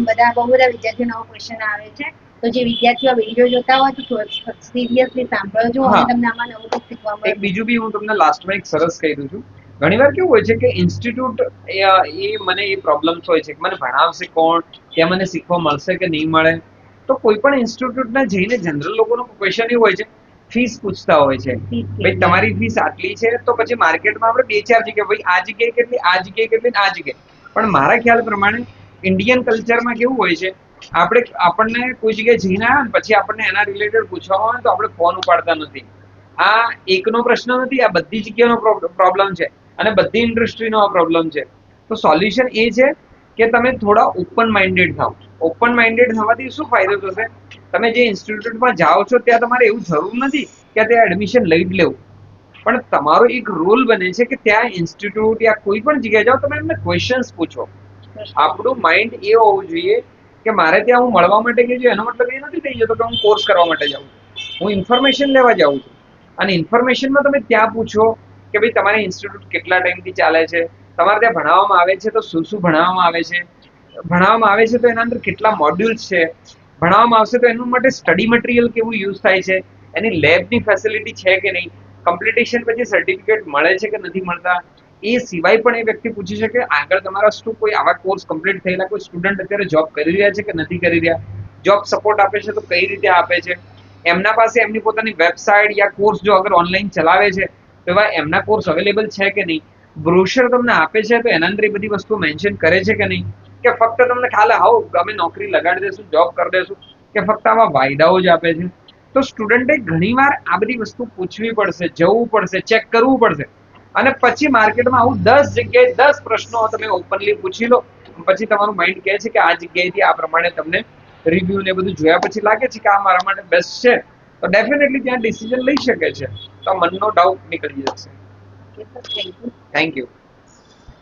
બધા બહુ બધા વિદ્યાર્થીઓ નવો ક્વેશ્ચન આવે છે, તો જે વિદ્યાર્થીઓ વિડીયો જોતા હોય તો સિરિયસલી સાંભળજો અને તમને આમાં નવું કંઈક શીખવા મળે. એક બીજું બી હું તમને લાસ્ટમાં એક સરસ કહી દઉં છું. ઘણીવાર કેવું હોય છે કે ઇન્સ્ટિટ્યૂટ એ મને એ પ્રોબ્લેમ્સ હોય છે કે મને ભણાવશે કોણ, ત્યાં મને શીખવા મળશે કે નહીં મળે. તો કોઈ પણ ઇન્સ્ટિટ્યૂટને જઈને જનરલ લોકોનો ક્વેશ્ચન એવું હોય છે, ફીસ પૂછતા હોય છે. ભાઈ તમારી ફીસ આટલી છે, તો પછી માર્કેટમાં આપણે બે ચાર જગ્યાએ ભાઈ આ જગ્યાએ કેટલી, આ જગ્યાએ કેટલી, આ જગ્યાએ. પણ મારા ખ્યાલ પ્રમાણે ઇન્ડિયન કલ્ચરમાં કેવું હોય છે, આપણને કોઈ જગ્યાએ જઈને આવ્યા ને પછી આપણને એના રિલેટેડ પૂછવા હોય તો આપણે ફોન ઉપાડતા નથી. આ એકનો પ્રશ્ન નથી, આ બધી જગ્યાનો પ્રોબ્લેમ છે અને બધી ઇન્ડસ્ટ્રીનો આ પ્રોબ્લેમ છે. તો સોલ્યુશન એ છે કે તમે થોડા ઓપન માઇન્ડેડ થાઓ. ઓપન માઇન્ડેડ થવાથી શું ફાયદો થશે, તમે જે ઇન્સ્ટિટ્યૂટમાં જાઓ છો ત્યાં તમારે એવું જરૂર નથી કે ત્યાં એડમિશન લઈ જ લેવું, પણ તમારો એક રોલ બને છે કે ત્યાં ઇન્સ્ટિટ્યૂટ યા કોઈ પણ જગ્યાએ જાઓ તમે એમને ક્વેશ્ચન્સ પૂછો. આપણું માઇન્ડ એ હોવું જોઈએ કે મારે ત્યાં હું મળવા માટે ગયો છું એનો મતલબ એ નથી થઈ જતો કે હું કોર્સ કરવા માટે જાઉં છું. હું ઇન્ફોર્મેશન લેવા જાઉં છું. અને ઇન્ફોર્મેશનમાં તમે ત્યાં પૂછો કે ભાઈ તમારી ઇન્સ્ટિટ્યૂટ કેટલા ટાઈમથી ચાલે છે, તમારે ત્યાં ભણાવવામાં આવે છે તો શું શું ભણાવવામાં આવે છે, ભણાવવામાં આવે છે તો એના અંદર કેટલા મોડ્યુલ્સ છે, ભણાવવામાં આવશે તો એનું માટે સ્ટડી મટીરિયલ કેવું યુઝ થાય છે, એની લેબની ફેસિલિટી છે કે નહીં, કમ્પ્લિટેશન પછી સર્ટિફિકેટ મળે છે કે નથી મળતા. એ સિવાય પણ એ વ્યક્તિ પૂછી શકે આગળ તમારા શું કોઈ આવા કોર્સ કમ્પ્લીટ થયેલા કોઈ સ્ટુડન્ટ અત્યારે જોબ કરી રહ્યા છે કે નથી કરી રહ્યા, જોબ સપોર્ટ આપે છે તો કઈ રીતે આપે છે, એમના પાસે એમની પોતાની વેબસાઇટ યા કોર્સ જો અગર ઓનલાઈન ચલાવે છે તો એવા એમના કોર્સ અવેલેબલ છે કે નહીં, બ્રોશર તમને આપે છે તો એના અંદર એ બધી વસ્તુ મેન્શન કરે છે કે નહીં, કે ફક્ત તમને ખ્યાલ આવો અમે નોકરી લગાડી દેશું, જોબ કરી દેશું, કે ફક્ત આવા વાયદાઓ જ આપે છે. તો સ્ટુડન્ટે ઘણીવાર આ બધી વસ્તુ પૂછવી પડશે, જવું પડશે, ચેક કરવું પડશે. અને પછી માર્કેટમાં આવું 10 જગ્યાએ 10 પ્રશ્નો તમે ઓપનલી પૂછી લો, પછી તમારું માઇન્ડ કહે છે કે આ જગ્યાએથી આ પ્રમાણે તમને રિવ્યુ ને બધું જોયા પછી લાગે છે કે આ મારા માટે બેસ્ટ છે, તો ડેફિનેટલી ત્યાં ડિસિઝન લઈ શકે છે. તો મનનો ડાઉટ નીકળી જશે. Thank you.